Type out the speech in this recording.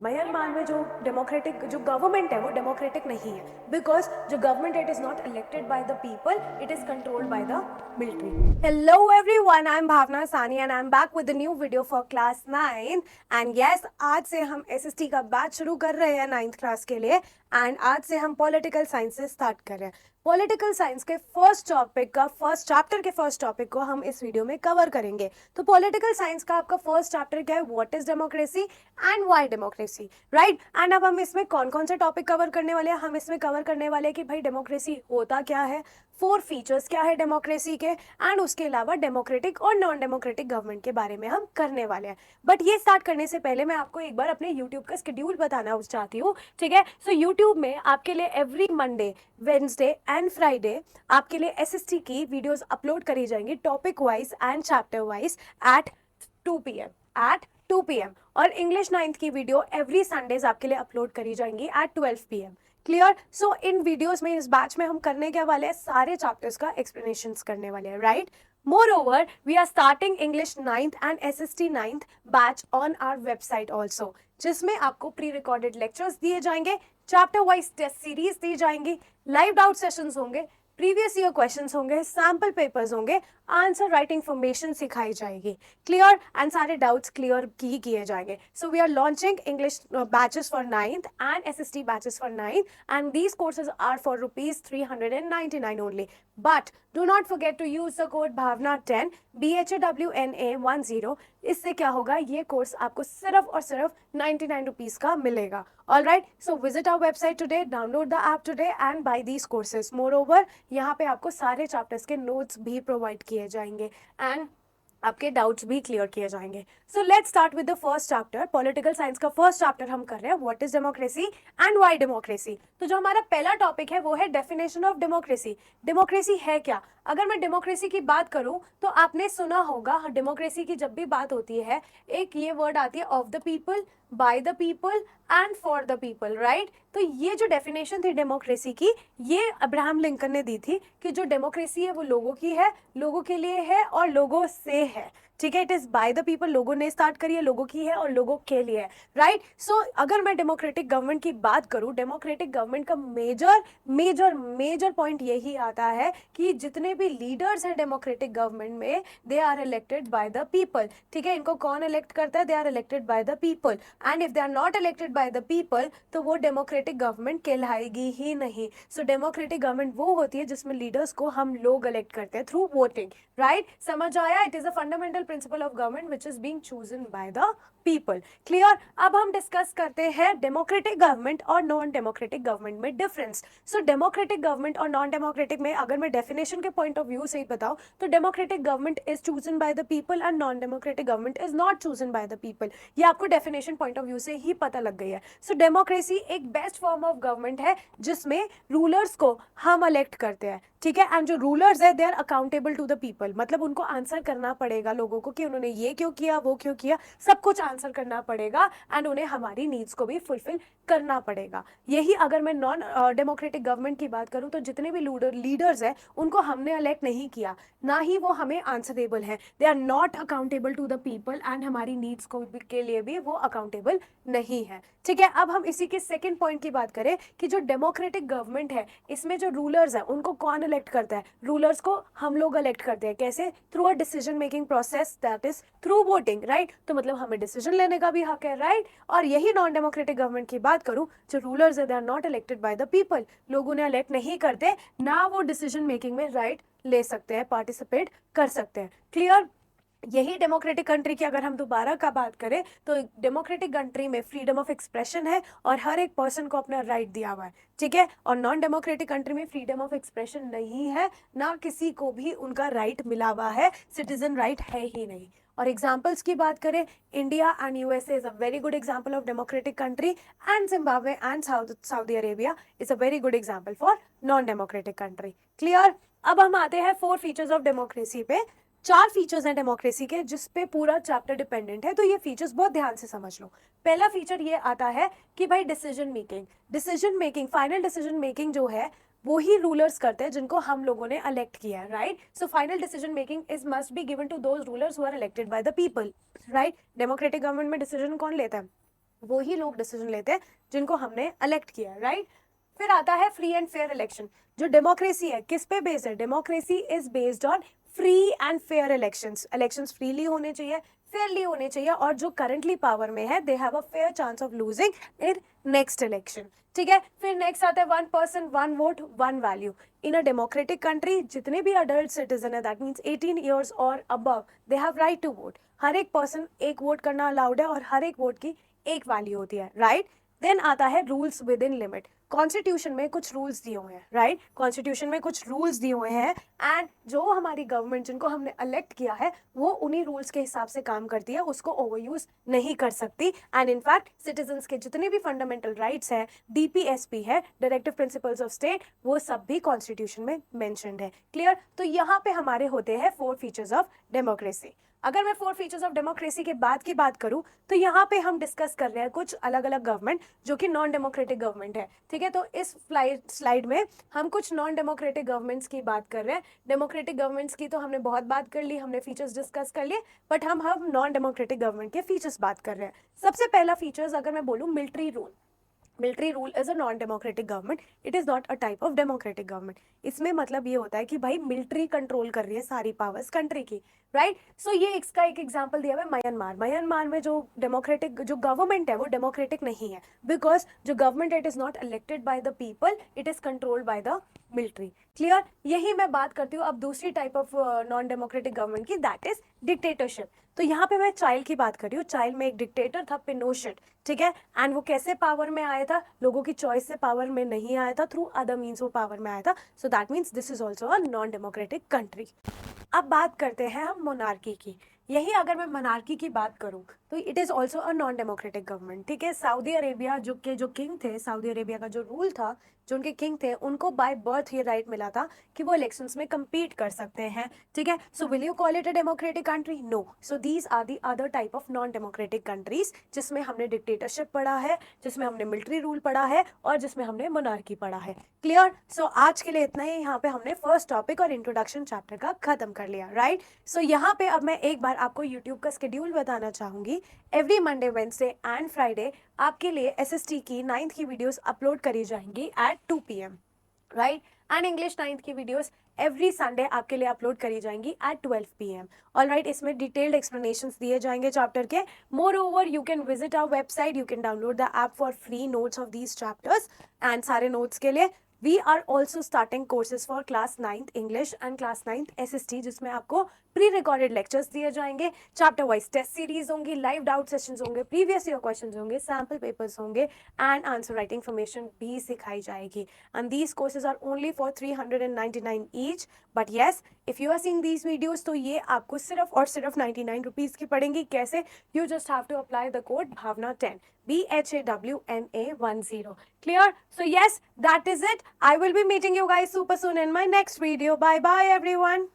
Myanmar में जो democratic जो गवर्नमेंट है वो डेमोक्रेटिक नहीं है बिकॉज जो government it is not elected by the people, it is controlled by the military. Hello everyone, I am Bhawna Sani and I am back with a new video for class 9. And yes, आज से हम SST का batch शुरू कर रहे हैं 9th class के लिए. एंड आज से हम पॉलिटिकल साइंस से स्टार्ट कर रहे हैं. पॉलिटिकल साइंस के फर्स्ट चैप्टर के फर्स्ट टॉपिक को हम इस वीडियो में कवर करेंगे. तो पॉलिटिकल साइंस का आपका फर्स्ट चैप्टर क्या है? What is democracy and why democracy, right. And अब हम इसमें कौन कौन से टॉपिक कवर करने वाले हैं? हम इसमें कवर करने वाले हैं कि भाई डेमोक्रेसी होता क्या है, 4 फीचर्स क्या है डेमोक्रेसी के, एंड उसके अलावा डेमोक्रेटिक और नॉन डेमोक्रेटिक गवर्नमेंट के बारे में हम करने वाले हैं. बट ये स्टार्ट करने से पहले मैं आपको एक बार अपने यूट्यूब का शेड्यूल बताना चाहती हूँ, ठीक है. सो यूट्यूब में आपके लिए every Monday, Wednesday and Friday आपके लिए एसएसटी की वीडियोस अपलोड करी जाएंगी topic wise and chapter wise at 2 PM. और इंग्लिश 9th की वीडियो एवरी संडेज आपके लिए अपलोड करी जाएंगी at 12 PM. Clear? So in videos में, इस बैच में हम करने क्या वाले हैं? सारे चैप्टर्स का एक्सप्लेनेशन करने वाले हैं, right. Moreover, we are starting English 9th and SST 9th batch on our website also, जिसमें आपको प्री रिकॉर्डेड लेक्चर्स दिए जाएंगे, चैप्टर वाइज टेस्ट सीरीज दी जाएंगी, लाइव डाउट सेशंस होंगे, प्रीवियस ईयर क्वेश्चंस होंगे, सैम्पल पेपर्स होंगे, आंसर राइटिंग फॉर्मेशन सिखाई जाएगी. क्लियर? एंड सारे डाउट्स क्लियर किए जाएंगे. So we are launching English batches for 9th and SST batches for 9th, and these courses are for ₹399 only. But do not forget to use the code BHAVNA10 BHAWNA10. इससे क्या होगा? ये course आपको सिर्फ और सिर्फ 99 रुपीज का मिलेगा. All right, so visit our website today, download the app today and buy these courses. Moreover, यहाँ पे आपको सारे चैप्टर्स के नोट्स भी प्रोवाइड किए जाएंगे एंड आपके डाउट्स भी क्लियर किए जाएंगे. So let's start with the first chapter. Political science का फर्स्ट चैप्टर हम कर रहे हैं, what is democracy and why democracy. तो जो हमारा पहला टॉपिक है वो है डेफिनेशन ऑफ डेमोक्रेसी. डेमोक्रेसी है क्या? अगर मैं डेमोक्रेसी की बात करूं तो आपने सुना होगा, डेमोक्रेसी की जब भी बात होती है एक ये वर्ड आती है, of the people, bye the people and for the people, right. तो ये जो डेफिनेशन थी डेमोक्रेसी की, ये अब्राहम लिंकन ने दी थी कि जो डेमोक्रेसी है वो लोगों की है, लोगों के लिए है और लोगों से है. ठीक है, it is by the people, लोगों ने स्टार्ट करी है, लोगों की है और लोगों के लिए है, राइट. सो अगर मैं डेमोक्रेटिक गवर्नमेंट की बात करूं, डेमोक्रेटिक गवर्नमेंट का मेजर पॉइंट यही आता है कि जितने भी लीडर्स हैं डेमोक्रेटिक गवर्नमेंट में, they are elected by the people. ठीक है, इनको कौन इलेक्ट करता है? They are elected by the people. And if they are not elected by the people तो वो डेमोक्रेटिक गवर्नमेंट कहलाएगी ही नहीं. सो डेमोक्रेटिक गवर्नमेंट वो होती है जिसमें लीडर्स को हम लोग इलेक्ट करते हैं थ्रू वोटिंग, राइट. समझ आया? It is a fundamental principle of government which is being chosen bye the people. Clear? अब हम डिस्कस करते हैं डेमोक्रेटिक गवर्नमेंट और नॉन डेमोक्रेटिक गवर्नमेंट में डिफरेंस. सो डेमोक्रेटिक गवर्नमेंट और नॉन डेमोक्रेटिक में अगर मैं डेफिनेशन के पॉइंट ऑफ व्यू से ही बताऊं तो democratic government is chosen bye the people and non democratic government is not chosen bye the people. ये आपको डेफिनेशन पॉइंट ऑफ व्यू से ही पता लग गई है. सो डेमोक्रेसी एक बेस्ट फॉर्म ऑफ गवर्नमेंट है जिसमें रूलर्स को हम इलेक्ट करते हैं. ठीक है, एंड जो रूलर्स है they are accountable to the people. मतलब उनको आंसर करना पड़ेगा लोगों को कि उन्होंने ये क्यों किया, वो क्यों किया, सब कुछ आंसर करना पड़ेगा एंड उन्हें हमारी नीड्स को भी फुलफिल करना पड़ेगा. यही अगर मैं नॉन डेमोक्रेटिक गवर्नमेंट की बात करूं तो जितने भी लीडर्स हैं उनको हमने इलेक्ट नहीं किया, ना ही वो हमें आंसरेबल है. They are not accountable to the people and हमारी नीड्स को के लिए भी वो अकाउंटेबल नहीं है. ठीक है, अब हम इसी के सेकेंड पॉइंट की बात करें कि जो डेमोक्रेटिक गवर्नमेंट है इसमें जो रूलर्स है उनको कौन इलेक्ट करता है? रूलर्स को हम लोग इलेक्ट करते हैं. कैसे? Through a decision making process, that is through voting, right. तो मतलब हमें डिसीजन लेने का भी हक है, राइट. और यही नॉन डेमोक्रेटिक गवर्नमेंट की बात करूं, जो रूलर्स है they are not elected by the people. लोग उन्हें इलेक्ट नहीं करते, ना वो डिसीजन मेकिंग में राइट ले सकते हैं, पार्टिसिपेट कर सकते हैं. क्लियर? यही डेमोक्रेटिक कंट्री की अगर हम दोबारा का बात करें तो डेमोक्रेटिक कंट्री में फ्रीडम ऑफ एक्सप्रेशन है और हर एक पर्सन को अपना राइट दिया हुआ है. ठीक है, और नॉन डेमोक्रेटिक कंट्री में फ्रीडम ऑफ एक्सप्रेशन नहीं है, ना किसी को भी उनका राइट मिला हुआ है, सिटीजन राइट है ही नहीं. और एग्जाम्पल्स की बात करें, India and USA is a very good example of democratic country and Zimbabwe and Saudi Arabia is a very good example for non democratic country. Clear? अब हम आते हैं 4 फीचर्स ऑफ डेमोक्रेसी पे. 4 फीचर्स हैं democracy के जिस पे पूरा चैप्टर डिपेंडेंट है, तो ये फीचर्स बहुत ध्यान से समझ लो. पहला फीचर ये आता है कि भाई decision making, final decision making जो है वो ही रूलर्स करते हैं जिनको हम लोगों ने इलेक्ट किया है, right. So final decision making is must be given to those rulers who are elected by the people, right. Democratic government में डिसीजन कौन लेता है? वो ही लोग डिसीजन लेते हैं जिनको हमने इलेक्ट किया है, राइट। फिर आता है फ्री एंड फेयर इलेक्शन। जो डेमोक्रेसी है किस पे बेस्ड है? Democracy is based on free and fair elections. Elections freely होने चाहिए, फेयरली होने चाहिए, और जो करंटली पावर में है they have a fair chance of losing in next election. ठीक है, फिर नेक्स्ट आता है 1 person 1 vote 1 value. In a democratic country जितने भी अडल्ट सिटीजन है, दैट मीन्स 18 ईयर्स और above, they have right to vote. हर एक पर्सन एक वोट करना अलाउड है और हर एक वोट की एक वैल्यू होती है, राइट। देन आता है rules with in limit. Constitution में कुछ रूल्स दिए हुए हैं, राइट। कॉन्स्टिट्यूशन में कुछ रूल्स दिए हुए हैं एंड जो हमारी गवर्नमेंट जिनको हमने इलेक्ट किया है वो उन्हीं रूल्स के हिसाब से काम करती है, उसको ओवर यूज नहीं कर सकती। एंड इनफैक्ट सिटीजन्स के जितने भी फंडामेंटल राइट्स हैं, डीपीएसपी है, डायरेक्टिव प्रिंसिपल्स ऑफ स्टेट, वो सब भी कॉन्स्टिट्यूशन में मेंशन्ड है। क्लियर? तो यहाँ पे हमारे होते हैं 4 फीचर्स ऑफ डेमोक्रेसी। अगर मैं 4 फीचर्स ऑफ डेमोक्रेसी के बाद की बात करूं तो यहाँ पे हम डिस्कस कर रहे हैं कुछ अलग अलग गवर्नमेंट जो कि नॉन डेमोक्रेटिक गवर्नमेंट है। ठीक है, तो इस स्लाइड में हम कुछ नॉन डेमोक्रेटिक गवर्नमेंट्स की बात कर रहे हैं। डेमोक्रेटिक गवर्नमेंट्स की तो हमने बहुत बात कर ली, हमने फीचर्स डिस्कस कर लिए, बट हम नॉन डेमोक्रेटिक गवर्नमेंट के फीचर्स बात कर रहे हैं। सबसे पहला फीचर्स अगर मैं बोलूँ, military rule. Military rule is a non democratic government, it is not a type of democratic government. इसमें मतलब ये होता है कि भाई मिलिट्री कंट्रोल कर रही है सारी पावर्स कंट्री की, राइट। सो ये इसका एक एग्जांपल दिया हुआ है म्यांमार। म्यांमार में जो डेमोक्रेटिक जो गवर्नमेंट है वो डेमोक्रेटिक नहीं है, बिकॉज जो government it is not elected by the people, it is controlled by the military. Clear? यही मैं बात करती हूँ अब दूसरी type of non democratic government की, दैट इज डिक्टेटरशिप। तो यहाँ पे मैं चाइल्ड की बात कर रही हूँ। चाइल्ड में एक डिक्टेटर था, पिनोशेट। ठीक है, एंड वो कैसे पावर में आया था? लोगों की चॉइस से पावर में नहीं आया था, थ्रू अदर मीन्स वो पावर में आया था। So that means this is also a non democratic country. अब बात करते हैं हम मोनार्की की। यही अगर मैं मोनार्की की बात करूं तो it is also a non democratic government. ठीक है, सऊदी अरेबिया जो किंग थे, सऊदी अरेबिया का जो रूल था, जो उनके किंग थे, उनको बाय बर्थ ये राइट मिला था कि वो इलेक्शंस में compete कर सकते हैं। ठीक है, so will you call it a democratic country? No. So these are the other type of non democratic countries जिसमें हमने डिक्टेटरशिप पढ़ा है, जिसमें हमने मिलिट्री रूल पढ़ा है और जिसमें हमने मोनार्की पढ़ा है। क्लियर? सो आज के लिए इतना ही। यहाँ पे हमने फर्स्ट टॉपिक और इंट्रोडक्शन चैप्टर का खत्म कर लिया, राइट। सो यहाँ पे अब मैं एक बार आपको यूट्यूब का स्केड्यूल बताना चाहूंगी। Every Monday, Wednesday and Friday आपके लिए एसएसटी की 9th की वीडियोस अपलोड करी जाएंगी at 2 PM, right. And English 9th की वीडियोस एवरी संडे आपके लिए अपलोड करी जाएंगी एट 12 PM। ऑल राइट, इसमें डिटेल्ड एक्सप्लेनेशंस दिए जाएंगे चैप्टर के। Moreover you can visit our website, you can download the app for free notes of these chapters. And सारे नोट्स के लिए we are also starting courses for class 9th English and class 9th SST, जिसमें आपको pre recorded lectures दिए जाएंगे, chapter wise test series होंगी, live doubt sessions होंगे, previous year questions होंगे, सैम्पल पेपर्स होंगे एंड आंसर राइटिंग इन्फॉर्मेशन भी सिखाई जाएगी। And these courses are only for 399 each. But yes, if you are seeing these videos तो ये आपको सिर्फ और सिर्फ 99 रुपीज की पड़ेंगी। कैसे? You just have to apply the code भावना10, BHAWNA10. Clear? So yes, that is it. I will be meeting you guys super soon in my next video. Bye bye everyone.